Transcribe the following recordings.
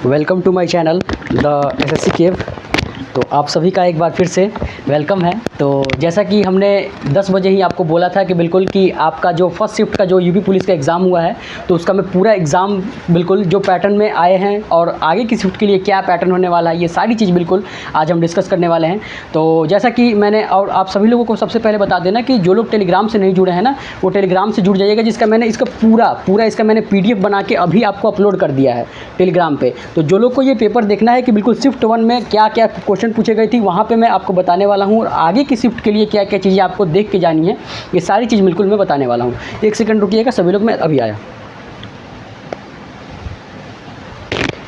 Welcome to my channel the SSC cave. तो आप सभी का एक बार फिर से वेलकम है। तो जैसा कि हमने 10 बजे ही आपको बोला था कि बिल्कुल कि आपका जो फर्स्ट शिफ्ट का जो यूपी पुलिस का एग्ज़ाम हुआ है तो उसका मैं पूरा एग्ज़ाम बिल्कुल जो पैटर्न में आए हैं और आगे की शिफ्ट के लिए क्या पैटर्न होने वाला है, ये सारी चीज़ बिल्कुल आज हम डिस्कस करने वाले हैं। तो जैसा कि मैंने और आप सभी लोगों को सबसे पहले बता देना कि जो लोग टेलीग्राम से नहीं जुड़े हैं ना, वो टेलीग्राम से जुड़ जाइएगा, जिसका मैंने इसका पूरा इसका मैंने PDF बना के अभी आपको अपलोड कर दिया है टेलीग्राम पे। तो जो लोग को ये पेपर देखना है कि बिल्कुल शिफ्ट 1 में क्या क्या क्वेश्चन पूछे गई थी, वहाँ पे मैं आपको बताने वाला हूँ और आगे की शिफ्ट के लिए क्या क्या चीज़ें आपको देख के जानी है, ये सारी चीज़ बिल्कुल मैं बताने वाला हूँ। एक सेकंड रुकिएगा सभी लोग, मैं अभी आया।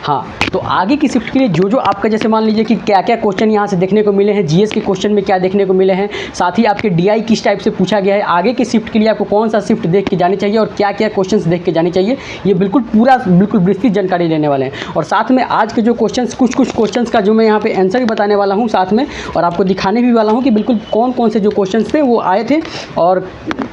हाँ, तो आगे की शिफ्ट के लिए जो आपका जैसे मान लीजिए कि क्या क्या क्वेश्चन यहाँ से देखने को मिले हैं, जीएस के क्वेश्चन में क्या देखने को मिले हैं, साथ ही आपके डीआई किस टाइप से पूछा गया है, आगे की शिफ्ट के लिए आपको कौन सा शिफ्ट देख के जानी चाहिए और क्या क्या क्वेश्चंस देख के जानी चाहिए, ये बिल्कुल विस्तृत जानकारी लेने वाले हैं। और साथ में आज के जो क्वेश्चंस कुछ क्वेश्चंस का जो मैं यहाँ पे आंसर भी बताने वाला हूँ साथ में, और आपको दिखाने भी वाला हूँ कि बिल्कुल कौन कौन से जो क्वेश्चन थे वो आए थे और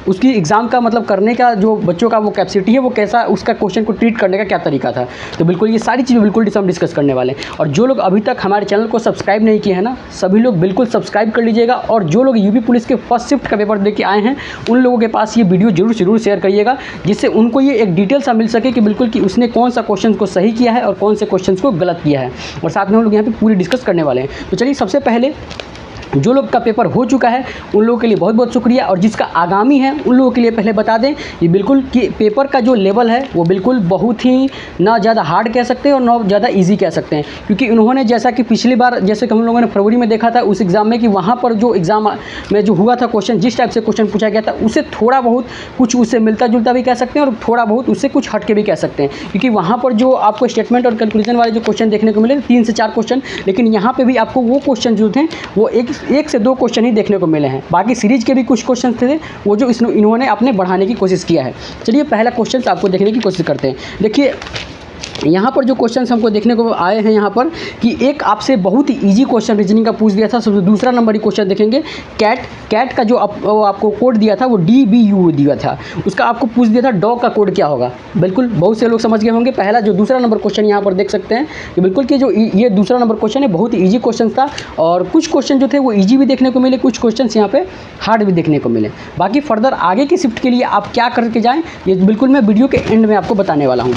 उसकी एग्ज़ाम का मतलब करने का जो बच्चों का वो कैपेसिटी है, वो कैसा उसका क्वेश्चन को ट्रीट करने का क्या तरीका था। तो बिल्कुल ये सारी चीज़ें बिल्कुल हम डिस्कस करने वाले हैं। और जो लोग अभी तक हमारे चैनल को सब्सक्राइब नहीं किए हैं ना, सभी लोग बिल्कुल सब्सक्राइब कर लीजिएगा। और जो लोग यूपी पुलिस के फर्स्ट शिफ्ट का पेपर दे के आए हैं, उन लोगों के पास ये वीडियो जरूर शेयर करिएगा, जिससे उनको ये एक डिटेल सा मिल सके कि बिल्कुल कि उसने कौन सा क्वेश्चन को सही किया है और कौन से क्वेश्चन को गलत किया है। और साथ में हम लोग यहाँ पे पूरी डिस्कस करने वाले हैं। तो चलिए सबसे पहले जो लोग का पेपर हो चुका है उन लोगों के लिए बहुत बहुत शुक्रिया, और जिसका आगामी है उन लोगों के लिए पहले बता दें ये बिल्कुल कि पेपर का जो लेवल है वो बिल्कुल बहुत ही ना ज़्यादा हार्ड कह सकते हैं और ना ज़्यादा इजी कह सकते हैं, क्योंकि उन्होंने जैसा कि पिछली बार जैसे कि हम लोगों ने फरवरी में देखा था उस एग्ज़ाम में कि वहाँ पर जो एग्ज़ाम में जो हुआ था क्वेश्चन, जिस टाइप से क्वेश्चन पूछा गया था उससे थोड़ा बहुत कुछ उससे मिलता जुलता भी कह सकते हैं और थोड़ा बहुत उससे कुछ हट के भी कह सकते हैं, क्योंकि वहाँ पर जो आपको स्टेटमेंट और कंक्लूजन वाले जो क्वेश्चन देखने को मिले 3 से 4 क्वेश्चन, लेकिन यहाँ पर भी आपको वो क्वेश्चन जो थे वो एक से 2 क्वेश्चन ही देखने को मिले हैं। बाकी सीरीज के भी कुछ क्वेश्चन थे वो जो इन्होंने अपने बढ़ाने की कोशिश किया है। चलिए पहला क्वेश्चन आपको देखने की कोशिश करते हैं। देखिए यहाँ पर जो क्वेश्चंस हमको देखने को आए हैं यहाँ पर कि एक आपसे बहुत ही इजी क्वेश्चन रीजनिंग का पूछ दिया था। सबसे दूसरा नंबर ही क्वेश्चन देखेंगे, कैट का जो आपको कोड दिया था वो DBU दिया था, उसका आपको पूछ दिया था डॉग का कोड क्या होगा। बिल्कुल बहुत से लोग समझ गए होंगे। पहला जो दूसरा नंबर क्वेश्चन यहाँ पर देख सकते हैं कि बिल्कुल कि जो ये दूसरा नंबर क्वेश्चन है बहुत ही ईजी क्वेश्चन था, और कुछ क्वेश्चन जो थे वो ईजी भी देखने को मिले, कुछ क्वेश्चन यहाँ पे हार्ड भी देखने को मिले। बाकी फर्दर आगे की शिफ्ट के लिए आप क्या करके जाएँ ये बिल्कुल मैं वीडियो के एंड में आपको बताने वाला हूँ।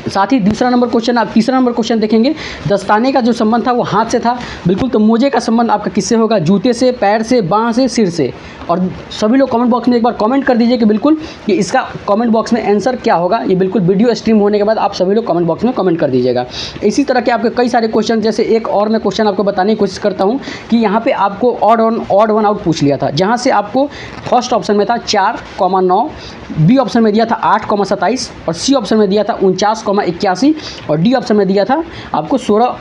साथ ही दूसरा नंबर क्वेश्चन आप तीसरा नंबर क्वेश्चन देखेंगे, दस्ताने का जो संबंध था वो हाथ से था। बिल्कुल, तो मोजे का संबंध आपका किससे होगा, जूते से, पैर से, बाँह से, सिर से। और सभी लोग कमेंट बॉक्स में एक बार कमेंट कर दीजिए कि बिल्कुल कि इसका कमेंट बॉक्स में आंसर क्या होगा। ये बिल्कुल वीडियो स्ट्रीम होने के बाद आप सभी लोग कमेंट बॉक्स में कमेंट कर दीजिएगा। इसी तरह के आपके कई सारे क्वेश्चन, जैसे एक और मैं क्वेश्चन आपको बताने की कोशिश करता हूँ कि यहाँ पर आपको ऑड वन आउट पूछ लिया था, जहाँ से आपको फर्स्ट ऑप्शन में था 4,9, बी ऑप्शन में दिया था 8,27 और सी ऑप्शन में दिया था 49,81 और डी ऑप्शन में दिया था आपको 16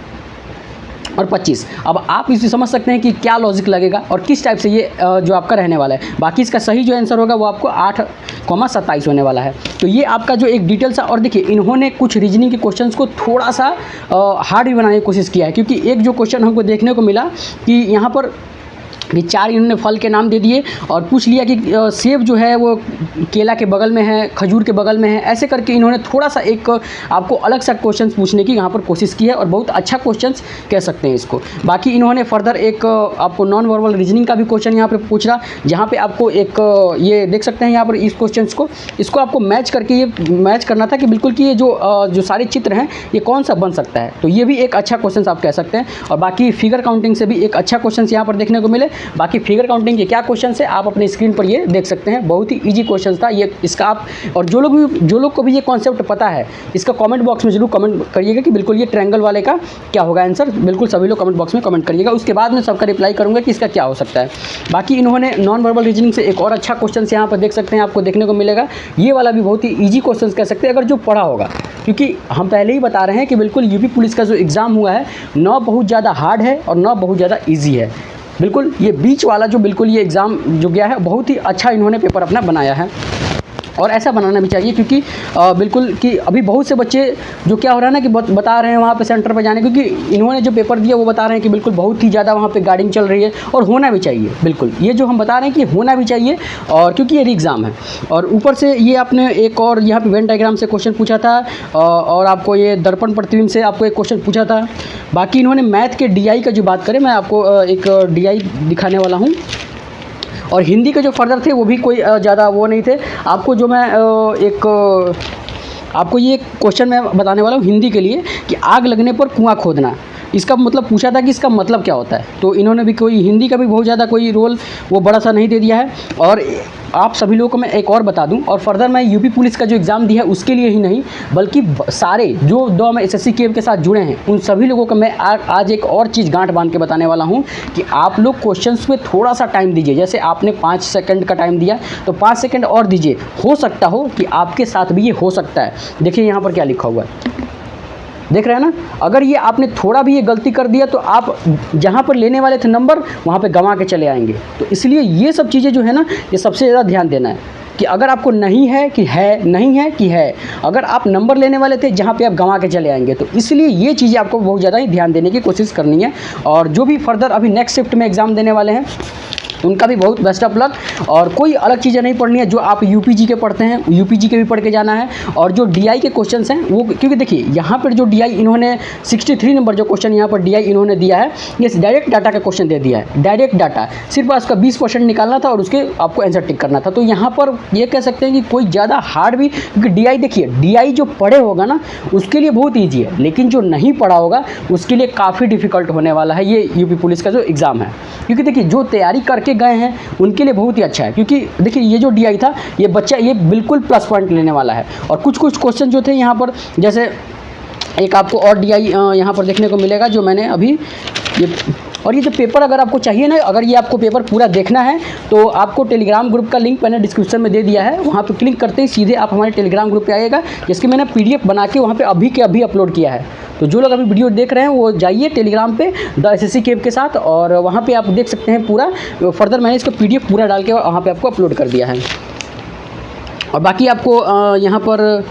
और 25। अब आप इसे समझ सकते हैं कि क्या लॉजिक लगेगा और किस टाइप से ये जो आपका रहने वाला है। बाकी इसका सही जो आंसर होगा वो आपको 8,27 होने वाला है। तो ये आपका जो एक डिटेल सा, और देखिए इन्होंने कुछ रीजनिंग के क्वेश्चंस को थोड़ा सा हार्ड भी बनाने की कोशिश किया है, क्योंकि एक जो क्वेश्चन हमको देखने को मिला कि यहाँ पर कि 4 इन्होंने फल के नाम दे दिए और पूछ लिया कि सेब जो है वो केला के बगल में है, खजूर के बगल में है, ऐसे करके इन्होंने थोड़ा सा एक आपको अलग सा क्वेश्चन पूछने की यहाँ पर कोशिश की है, और बहुत अच्छा क्वेश्चन कह सकते हैं इसको। बाकी इन्होंने फर्दर एक आपको नॉन वर्बल रीजनिंग का भी क्वेश्चन यहाँ पर पूछ रहा, जहाँ पर आपको एक ये देख सकते हैं यहाँ पर इस क्वेश्चन को, इसको आपको मैच करके ये मैच करना था कि बिल्कुल कि ये जो सारे चित्र हैं ये कौन सा बन सकता है। तो ये भी एक अच्छा क्वेश्चन आप कह सकते हैं। और बाकी फिगर काउंटिंग से भी एक अच्छा क्वेश्चन यहाँ पर देखने को मिले। बाकी फिगर काउंटिंग के क्या क्वेश्चन है आप अपने स्क्रीन पर ये देख सकते हैं, बहुत ही इजी क्वेश्चन था ये। इसका आप और जो लोग को भी ये कॉन्सेप्ट पता है, इसका कमेंट बॉक्स में जरूर कमेंट करिएगा कि बिल्कुल ये ट्रायंगल वाले का क्या होगा आंसर। बिल्कुल सभी लोग कमेंट बॉक्स में कमेंट करिएगा, उसके बाद मैं सबका रिप्लाई करूँगा कि इसका क्या हो सकता है। बाकी इन्होंने नॉन वर्बल रीजनिंग से एक और अच्छा क्वेश्चन यहाँ पर देख सकते हैं, आपको देखने को मिलेगा। ये वाला भी बहुत ही ईजी क्वेश्चन कह सकते हैं अगर जो पढ़ा होगा, क्योंकि हम पहले ही बता रहे हैं कि बिल्कुल यूपी पुलिस का जो एग्ज़ाम हुआ है ना बहुत ज़्यादा हार्ड है और ना बहुत ज़्यादा ईजी है। बिल्कुल ये बीच वाला जो बिल्कुल ये एग्ज़ाम जो गया है बहुत ही अच्छा इन्होंने पेपर अपना बनाया है। और ऐसा बनाना भी चाहिए, क्योंकि बिल्कुल कि अभी बहुत से बच्चे जो क्या हो रहा है ना कि बता रहे हैं वहाँ पे सेंटर पे जाने, क्योंकि इन्होंने जो पेपर दिया वो बता रहे हैं कि बिल्कुल बहुत ही ज़्यादा वहाँ पे गार्डिंग चल रही है, और होना भी चाहिए। बिल्कुल ये जो हम बता रहे हैं कि होना भी चाहिए, और क्योंकि ये एग्ज़ाम है। और ऊपर से ये आपने एक और यहाँ पे वेन डायग्राम से क्वेश्चन पूछा था, और आपको ये दर्पण प्रतिबिंब से आपको एक क्वेश्चन पूछा था। बाकी इन्होंने मैथ के DI का जो बात करें, मैं आपको एक DI दिखाने वाला हूँ। और हिंदी के जो फर्दर थे वो भी कोई ज़्यादा वो नहीं थे। आपको जो मैं आपको ये क्वेश्चन मैं बताने वाला हूँ हिंदी के लिए, कि आग लगने पर कुआं खोदना, इसका मतलब पूछा था कि इसका मतलब क्या होता है। तो इन्होंने भी कोई हिंदी का भी बहुत ज़्यादा कोई रोल वो बड़ा सा नहीं दे दिया है। और आप सभी लोगों को मैं एक और बता दूं, और फर्दर मैं यूपी पुलिस का जो एग्ज़ाम दिया है उसके लिए ही नहीं, बल्कि सारे जो 2 में SSC KF के साथ जुड़े हैं उन सभी लोगों को मैं आज एक और चीज़ गांठ बांध के बताने वाला हूं, कि आप लोग क्वेश्चंस में थोड़ा सा टाइम दीजिए। जैसे आपने 5 सेकंड का टाइम दिया, तो 5 सेकंड और दीजिए। हो सकता हो कि आपके साथ भी ये हो सकता है। देखिए यहाँ पर क्या लिखा हुआ है, देख रहे हैं ना। अगर ये आपने थोड़ा भी ये गलती कर दिया तो आप जहाँ पर लेने वाले थे नंबर वहाँ पे गंवा के चले आएंगे। तो इसलिए ये सब चीज़ें जो है ना, ये सबसे ज़्यादा ध्यान देना है, कि अगर आपको नहीं है कि है, नहीं है कि है। अगर आप नंबर लेने वाले थे जहाँ पे आप गंवा के चले आएंगे, तो इसलिए ये चीज़ें आपको बहुत ज़्यादा ही ध्यान देने की कोशिश करनी है। और जो भी फर्दर अभी नेक्स्ट शिफ्ट में एग्ज़ाम देने वाले हैं उनका भी बहुत बेस्ट ऑफ लक। और कोई अलग चीज़ें नहीं पढ़नी है, जो आप UPG के पढ़ते हैं UPG के भी पढ़ के जाना है। और जो DI के क्वेश्चंस हैं वो, क्योंकि देखिए यहाँ पर जो DI इन्होंने 63 नंबर जो क्वेश्चन यहाँ पर DI इन्होंने दिया है, ये डायरेक्ट डाटा का क्वेश्चन दे दिया है। डायरेक्ट डाटा, सिर्फ उसका 20% निकालना था और उसके आपको आंसर टिक करना था। तो यहाँ पर ये कह सकते हैं कि कोई ज़्यादा हार्ड भी, क्योंकि DI देखिए, DI जो पढ़े होगा ना उसके लिए बहुत ईजी है, लेकिन जो नहीं पढ़ा होगा उसके लिए काफ़ी डिफिकल्ट होने वाला है ये यूपी पुलिस का जो एग्ज़ाम है। क्योंकि देखिए जो तैयारी करके गए हैं उनके लिए बहुत ही अच्छा है, क्योंकि देखिए ये जो DI था, ये बच्चा ये बिल्कुल प्लस पॉइंट लेने वाला है। और कुछ क्वेश्चन जो थे यहाँ पर, जैसे एक आपको और DI यहाँ पर देखने को मिलेगा जो मैंने अभी ये, और ये जो पेपर अगर आपको चाहिए ना, अगर ये आपको पेपर पूरा देखना है तो आपको टेलीग्राम ग्रुप का लिंक मैंने डिस्क्रिप्शन में दे दिया है। वहाँ पे क्लिक करते ही सीधे आप हमारे टेलीग्राम ग्रुप पे आइएगा, जिसकी मैंने PDF बना के वहाँ पे अभी के अभी अपलोड किया है। तो जो लोग अभी वीडियो देख रहे हैं वो जाइए टेलीग्राम पे द SSC KF के साथ, और वहाँ पे आप देख सकते हैं पूरा। फर्दर मैंने इसका PDF पूरा डाल के वहाँ पर आपको अपलोड कर दिया है। और बाकी आपको यहाँ पर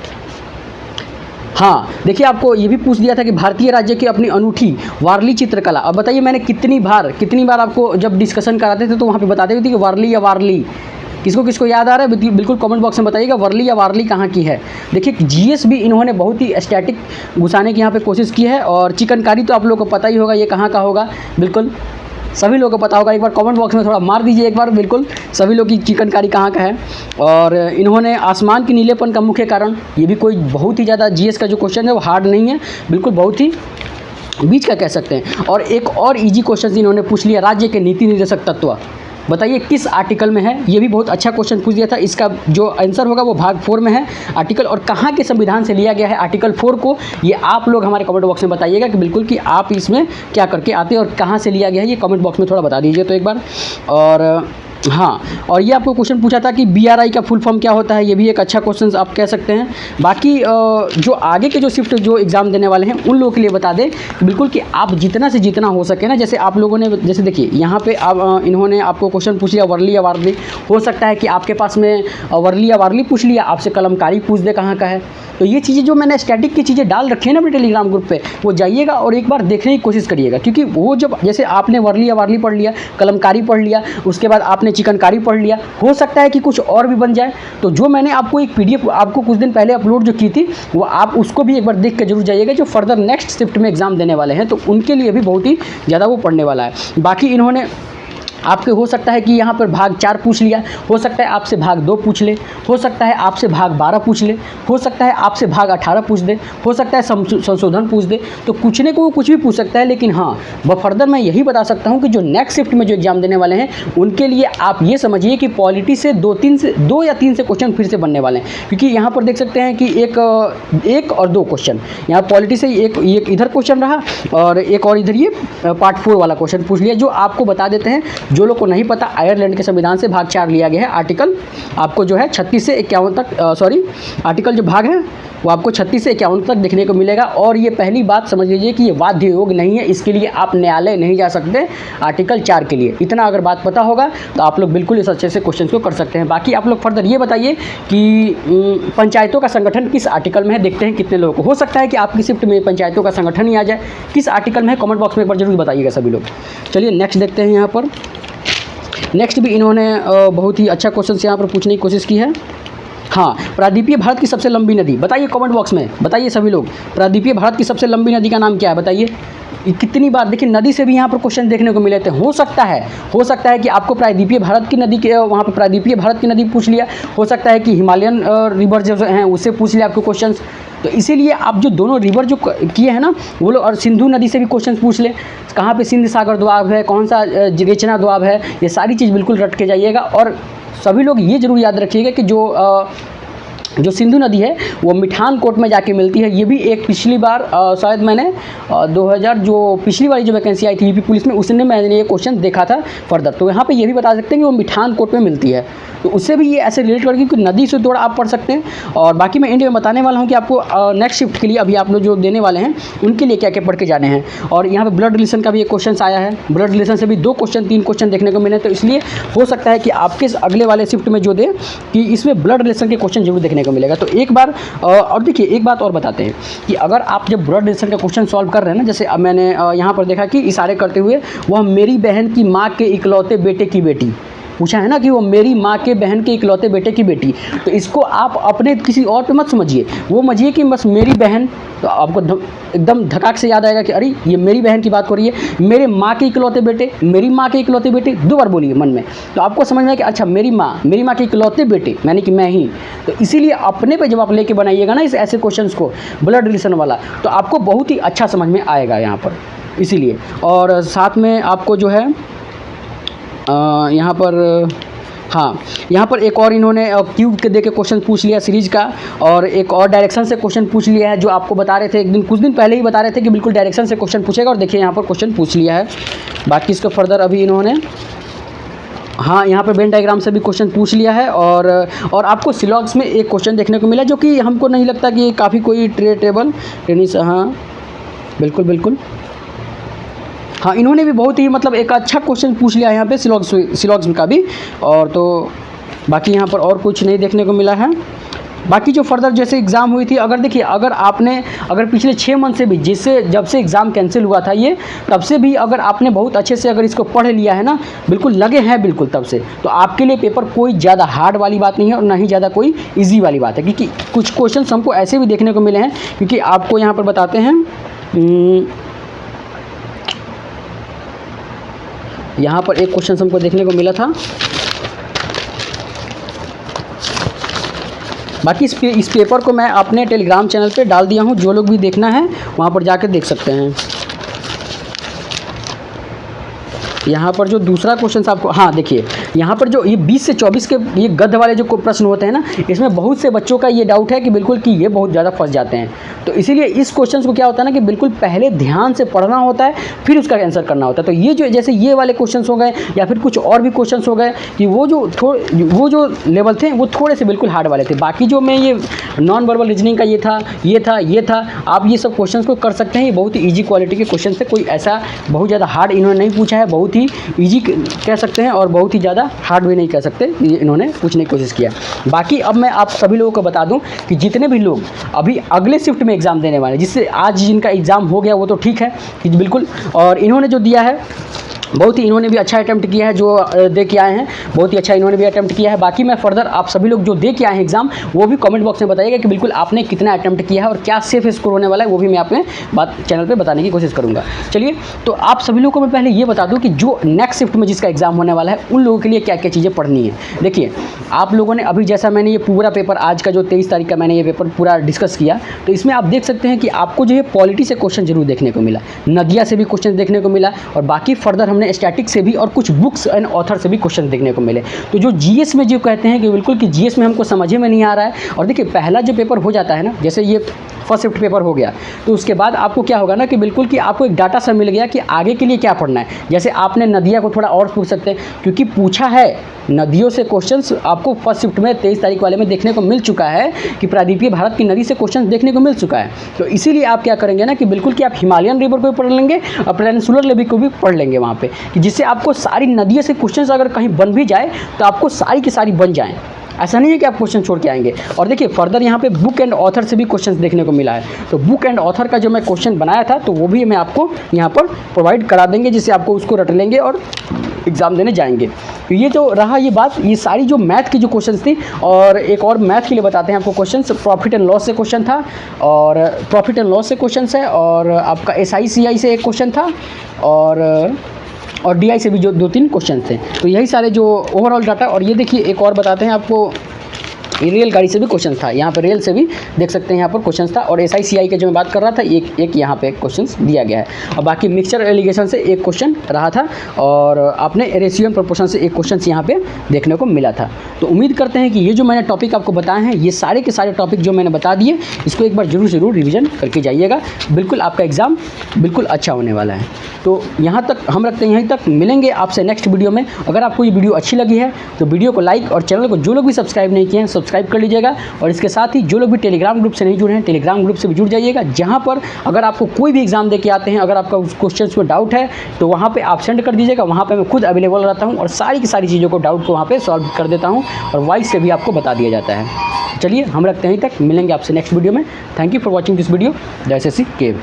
हाँ देखिए, आपको ये भी पूछ दिया था कि भारतीय राज्य की अपनी अनूठी वारली चित्रकला। अब बताइए मैंने कितनी बार आपको जब डिस्कशन कराते थे तो वहाँ पे बताते थे कि वारली या वारली, किसको किसको याद आ रहा है बिल्कुल कमेंट बॉक्स में बताइएगा, वर्ली या वारली कहाँ की है। देखिए GS भी इन्होंने बहुत ही स्टैटिक घुसाने की यहाँ पे कोशिश की है। और चिकनकारी तो आप लोगों को पता ही होगा ये कहाँ का होगा, बिल्कुल सभी लोगों को पता होगा। एक बार कमेंट बॉक्स में थोड़ा मार दीजिए एक बार, बिल्कुल सभी लोग की चिकनकारी कहाँ का है। और इन्होंने आसमान के नीलेपन का मुख्य कारण, ये भी कोई बहुत ही ज़्यादा GS का जो क्वेश्चन है वो हार्ड नहीं है, बिल्कुल बहुत ही बीच का कह सकते हैं। और एक और ईजी क्वेश्चन इन्होंने पूछ लिया, राज्य के नीति निर्देशक तत्व बताइए किस आर्टिकल में है। ये भी बहुत अच्छा क्वेश्चन पूछ दिया था। इसका जो आंसर होगा वो भाग 4 में है आर्टिकल, और कहाँ के संविधान से लिया गया है आर्टिकल 4 को, ये आप लोग हमारे कमेंट बॉक्स में बताइएगा कि बिल्कुल कि आप इसमें क्या करके आते हैं और कहाँ से लिया गया है, ये कमेंट बॉक्स में थोड़ा बता दीजिए तो एक बार। और हाँ, और ये आपको क्वेश्चन पूछा था कि BRI का फुल फॉर्म क्या होता है, ये भी एक अच्छा क्वेश्चन आप कह सकते हैं। बाकी जो आगे के जो शिफ्ट जो एग्ज़ाम देने वाले हैं उन लोगों के लिए बता दें बिल्कुल कि आप जितना से जितना हो सके ना, जैसे आप लोगों ने, जैसे देखिए यहाँ पे आप इन्होंने आपको क्वेश्चन पूछ लिया वर्ली या वारली, हो सकता है कि आपके पास में वर्ली या वारली पूछ लिया, आपसे कलमकारी पूछ दे कहाँ का है। तो ये चीज़ें जो मैंने स्टैटिक की चीज़ें डाल रखी है ना अपने टेलीग्राम ग्रुप पे, वो जाइएगा और एक बार देखने की कोशिश करिएगा। क्योंकि वो जब जैसे आपने वर्ली या वारली पढ़ लिया, कलमकारी पढ़ लिया, उसके बाद आपने चिकनकारी पढ़ लिया, हो सकता है कि कुछ और भी बन जाए। तो जो मैंने आपको एक PDF आपको कुछ दिन पहले अपलोड जो की थी, वो आप उसको भी एक बार देख के जरूर जाइएगा। जो फर्दर नेक्स्ट शिफ्ट में एग्ज़ाम देने वाले हैं तो उनके लिए भी बहुत ही ज़्यादा वो पढ़ने वाला है। बाकी इन्होंने आपके हो सकता है कि यहाँ पर भाग 4 पूछ लिया, हो सकता है आपसे भाग 2 पूछ ले, हो सकता है आपसे भाग 12 पूछ ले, हो सकता है आपसे भाग 18 पूछ दे, हो सकता है संशोधन पूछ दे। तो कुछ ने को कुछ भी पूछ सकता है, लेकिन हाँ फर्दर मैं यही बता सकता हूँ कि जो नेक्स्ट शिफ्ट में जो एग्जाम देने वाले हैं उनके लिए आप ये समझिए कि पॉलिटी से 2 या 3 से क्वेश्चन फिर से बनने वाले हैं। क्योंकि यहाँ पर देख सकते हैं कि एक और 2 क्वेश्चन यहाँ पॉलिटी से एक इधर क्वेश्चन रहा और एक और इधर ये पार्ट 4 वाला क्वेश्चन पूछ लिया। जो आपको बता देते हैं, जो लोग को नहीं पता, आयरलैंड के संविधान से भाग 4 लिया गया है आपको जो है 36 से 51 तक आर्टिकल जो भाग है वो आपको 36 से 51 तक देखने को मिलेगा। और ये पहली बात समझ लीजिए कि ये वाध्य योग नहीं है, इसके लिए आप न्यायालय नहीं जा सकते आर्टिकल 4 के लिए। इतना अगर बात पता होगा तो आप लोग बिल्कुल इस अच्छे से क्वेश्चन को कर सकते हैं। बाकी आप लोग फर्दर ये बताइए कि पंचायतों का संगठन किस आर्टिकल में है, देखते हैं कितने लोगों को। हो सकता है कि आपकी शिफ्ट में पंचायतों का संगठन ही आ जाए। किस आर्टिकल में है कमेंट बॉक्स में एक बार जरूर बताइएगा सभी लोग। चलिए नेक्स्ट देखते हैं। यहाँ पर नेक्स्ट भी इन्होंने बहुत ही अच्छा क्वेश्चन यहाँ पर पूछने की कोशिश की है। हाँ, प्रायद्वीपीय भारत की सबसे लंबी नदी बताइए कमेंट बॉक्स में, बताइए सभी लोग। प्रायद्वीपीय भारत की सबसे लंबी नदी का नाम क्या है बताइए। कितनी बार देखिए नदी से भी यहाँ पर क्वेश्चन देखने को मिले थे। हो सकता है कि आपको प्रायद्वीपीय भारत की नदी के वहाँ पर प्रायद्वीपीय भारत की नदी पूछ लिया, हो सकता है कि हिमालयन रिवर जो हैं उससे पूछ लिया आपको क्वेश्चन। तो इसीलिए आप जो दोनों रिवर जो किए हैं ना वो लोग, और सिंधु नदी से भी क्वेश्चन पूछ ले, कहाँ पे सिंध सागर दोआब है, कौन सा रेचना दोआब है, ये सारी चीज़ बिल्कुल रट के जाइएगा। और सभी लोग ये जरूर याद रखिएगा कि जो सिंधु नदी है वो मिठान कोट में जाके मिलती है। ये भी एक पिछली बार शायद मैंने 2000 जो पिछली वाली जो वैकेंसी आई थी यूपी पुलिस में, उसने मैंने ये क्वेश्चन देखा था फर्दर। तो यहाँ पे ये भी बता सकते हैं कि वो मिठान कोट में मिलती है, तो उससे भी ये ऐसे रिलेट करके कि नदी से थोड़ा आप पढ़ सकते हैं। और बाकी मैं इंडिया में बताने वाला हूँ कि आपको नेक्स्ट शिफ्ट के लिए अभी आप लोग जो देने वाले हैं उनके लिए क्या क्या पढ़ के जाने हैं। और यहाँ पे ब्लड रिलेशन का भी एक क्वेश्चन आया है, ब्लड रिलेशन से भी 2 क्वेश्चन 3 क्वेश्चन देखने को मिले। तो इसलिए हो सकता है कि आपके अगले वाले शिफ्ट में जो दे कि इसमें ब्लड रिलेशन के क्वेश्चन जरूर देखने को मिलेगा। तो एक बार और देखिए एक बात और बताते हैं कि अगर आप जब ब्लड रिलेशन का क्वेश्चन सॉल्व कर रहे हैं ना, जैसे अब मैंने यहाँ पर देखा कि इशारे करते हुए वह मेरी बहन की माँ के इकलौते बेटे की बेटी पूछा है ना, कि वो मेरी माँ के बहन के इकलौते बेटे की बेटी। तो इसको आप अपने किसी और पे मत समझिए, वो समझिए कि बस मेरी बहन। तो आपको एकदम धकाक से याद आएगा कि अरे ये मेरी बहन की बात हो रही है, मेरे माँ के इकलौते बेटे, मेरी माँ के इकलौते बेटे 2 बार बोलिए मन में। तो आपको समझ में कि अच्छा मेरी माँ के इकलौते बेटे यानी कि मैं ही। तो इसीलिए अपने पे जब आप लेके बनाइएगा ना इस ऐसे क्वेश्चन को ब्लड रिलेशन वाला, तो आपको बहुत ही अच्छा समझ में आएगा यहाँ पर। इसीलिए और साथ में आपको जो है यहाँ पर हाँ, यहाँ पर एक और इन्होंने क्यूब के दे के क्वेश्चन पूछ लिया सीरीज का, और एक और डायरेक्शन से क्वेश्चन पूछ लिया है, जो आपको बता रहे थे कुछ दिन पहले ही बता रहे थे कि बिल्कुल डायरेक्शन से क्वेश्चन पूछेगा, और देखिए यहाँ पर क्वेश्चन पूछ लिया है। बाकी इसको फर्दर अभी इन्होंने हाँ यहाँ पर वेन डायग्राम से भी क्वेश्चन पूछ लिया है। और आपको सिलॉग्स में एक क्वेश्चन देखने को मिला जो कि हमको नहीं लगता कि काफ़ी कोई ट्रेटेबल टेनिस। हाँ बिल्कुल हाँ, इन्होंने भी बहुत ही मतलब एक अच्छा क्वेश्चन पूछ लिया है यहाँ पे सिलॉग्स का भी। और तो बाकी यहाँ पर और कुछ नहीं देखने को मिला है। बाकी जो फर्दर जैसे एग्ज़ाम हुई थी, अगर देखिए अगर पिछले 6 मंथ से भी जब से एग्ज़ाम कैंसिल हुआ था ये, तब से भी अगर आपने बहुत अच्छे से अगर इसको पढ़ लिया है ना, बिल्कुल लगे हैं बिल्कुल तब से, तो आपके लिए पेपर कोई ज़्यादा हार्ड वाली बात नहीं है और ना ही ज़्यादा कोई ईजी वाली बात है। क्योंकि कुछ क्वेश्चन हमको ऐसे भी देखने को मिले हैं, क्योंकि आपको यहाँ पर बताते हैं यहाँ पर एक क्वेश्चन हमको देखने को मिला था। बाकी इस पेपर को मैं अपने टेलीग्राम चैनल पे डाल दिया हूँ, जो लोग भी देखना है वहाँ पर जाकर देख सकते हैं। यहाँ पर जो दूसरा क्वेश्चन आपको, हाँ देखिए यहाँ पर जो ये 20 से 24 के ये गद्य वाले जो प्रश्न होते हैं ना, इसमें बहुत से बच्चों का ये डाउट है कि बिल्कुल कि ये बहुत ज़्यादा फंस जाते हैं। तो इसीलिए इस क्वेश्चन को क्या होता है ना कि बिल्कुल पहले ध्यान से पढ़ना होता है, फिर उसका आंसर करना होता है। तो ये जो जैसे ये वाले क्वेश्चन हो गए या फिर कुछ और भी क्वेश्चन हो गए कि वो जो लेवल थे वो थोड़े से बिल्कुल हार्ड वाले थे। बाकी जो मैं ये नॉन वर्बल रीजनिंग का ये था, आप ये सब क्वेश्चन को कर सकते हैं। ये बहुत ही ईजी क्वालिटी के क्वेश्चन थे, कोई ऐसा बहुत ज़्यादा हार्ड इन्होंने नहीं पूछा है, बहुत ही ईजी कह सकते हैं और बहुत ही ज़्यादा हार्ड भी नहीं कह सकते, ये इन्होंने पूछने की कोशिश किया। बाकी अब मैं आप सभी लोगों को बता दूं कि जितने भी लोग अभी अगले शिफ्ट में एग्ज़ाम देने वाले हैं, जिससे आज जिनका एग्ज़ाम हो गया वो तो ठीक है कि बिल्कुल, और इन्होंने जो दिया है बहुत ही इन्होंने भी अच्छा अटैम्प्ट किया है, जो दे के आए हैं बहुत ही अच्छा इन्होंने भी अटैम्प्ट किया है। बाकी मैं फर्दर आप सभी लोग जो दे के आए हैं एग्जाम, वो भी कमेंट बॉक्स में बताइएगा कि बिल्कुल आपने कितना अटैम्प्ट किया है और क्या सेफ स्कोर होने वाला है, वो भी मैं अपने चैनल पे बताने की कोशिश करूँगा। चलिए, तो आप सभी लोगों को मैं पहले ये बता दूँ कि जो नेक्स्ट शिफ्ट में जिसका एग्जाम होने वाला है उन लोगों के लिए क्या क्या चीज़ें पढ़नी है। देखिए, आप लोगों ने अभी जैसा मैंने ये पूरा पेपर आज का जो 23 तारीख का मैंने ये पेपर पूरा डिस्कस किया, तो इसमें आप देख सकते हैं कि आपको जो है पॉलिटी से क्वेश्चन जरूर देखने को मिला, नदिया से भी क्वेश्चन देखने को मिला, और बाकी फर्दर हमने स्टैटिक से भी और कुछ बुक्स एंड ऑथर से भी क्वेश्चन देखने को मिले। तो जो जीएस में जो कहते हैं कि बिल्कुल कि जीएस में हमको समझ में नहीं आ रहा है, और देखिए पहला जो पेपर हो जाता है ना, जैसे ये फर्स्ट शिफ्ट पेपर हो गया। तो उसके बाद आपको क्या होगा ना कि बिल्कुल कि आपको एक डाटा सा मिल गया कि आगे के लिए क्या पढ़ना है। जैसे आपने नदिया को थोड़ा और पूछ सकते हैं, क्योंकि पूछा है नदियों से क्वेश्चंस आपको फर्स्ट शिफ्ट में 23 तारीख वाले में देखने को मिल चुका है कि प्रायद्वीपीय भारत की नदी से क्वेश्चन देखने को मिल चुका है। तो इसीलिए आप क्या करेंगे ना कि बिल्कुल कि आप हिमालयन रिवर को भी पढ़ लेंगे और पेनिनसुलर लेवी को भी पढ़ लेंगे वहाँ पे, कि जिससे आपको सारी नदियों से क्वेश्चन अगर कहीं बन भी जाए तो आपको सारी की सारी बन जाएँ। ऐसा नहीं है कि आप क्वेश्चन छोड़ के आएंगे। और देखिए फर्दर यहाँ पे बुक एंड ऑथर से भी क्वेश्चंस देखने को मिला है। तो बुक एंड ऑथर का जो मैं क्वेश्चन बनाया था तो वो भी मैं आपको यहाँ पर प्रोवाइड करा देंगे, जिससे आपको उसको रट लेंगे और एग्ज़ाम देने जाएंगे। तो ये जो रहा ये बात, ये सारी जो मैथ की जो क्वेश्चंस थी। और एक और मैथ के लिए बताते हैं आपको क्वेश्चंस। प्रॉफिट एंड लॉस से क्वेश्चन था, और प्रॉफिट एंड लॉस से क्वेश्चन है, और आपका SICI से एक क्वेश्चन था, और DI से भी जो 2-3 क्वेश्चन थे। तो यही सारे जो ओवरऑल डाटा। और ये देखिए एक और बताते हैं आपको, रेलगाड़ी से भी क्वेश्चन था, यहाँ पर रेल से भी देख सकते हैं यहाँ पर क्वेश्चन था। और SICI के जो मैं बात कर रहा था एक यहाँ पे क्वेश्चन दिया गया है। और बाकी मिक्सचर एलिगेशन से एक क्वेश्चन रहा था, और आपने रेशियो एंड प्रोपोर्शन से एक क्वेश्चन यहाँ पे देखने को मिला था। तो उम्मीद करते हैं कि ये जो मैंने टॉपिक आपको बताए हैं, ये सारे के सारे टॉपिक जो मैंने बता दिए, इसको एक बार ज़रूर रिविज़न करके जाइएगा। बिल्कुल आपका एग्ज़ाम बिल्कुल अच्छा होने वाला है। तो यहाँ तक हम रखते हैं, यहीं तक मिलेंगे आपसे नेक्स्ट वीडियो में। अगर आपको ये वीडियो अच्छी लगी है तो वीडियो को लाइक, और चैनल को जो लोग भी सब्सक्राइब नहीं किए हैं सब्सक्राइब कर लीजिएगा। और इसके साथ ही जो लोग भी टेलीग्राम ग्रुप से नहीं जुड़े हैं, टेलीग्राम ग्रुप से भी जुड़ जाइएगा, जहाँ पर अगर आपको कोई भी एग्जाम दे के आते हैं, अगर आपका उस क्वेश्चन में डाउट है तो वहाँ पर आप सेंड कर दीजिएगा। वहाँ पर मैं खुद अवेलेबल रहता हूँ और सारी की सारी चीज़ों को, डाउट को वहाँ पर सॉल्व कर देता हूँ, और वॉइस से भी आपको बता दिया जाता है। चलिए हम रखते हैं यहीं तक, मिलेंगे आपसे नेक्स्ट वीडियो में। Thank you for watching this video. जय श्री केव।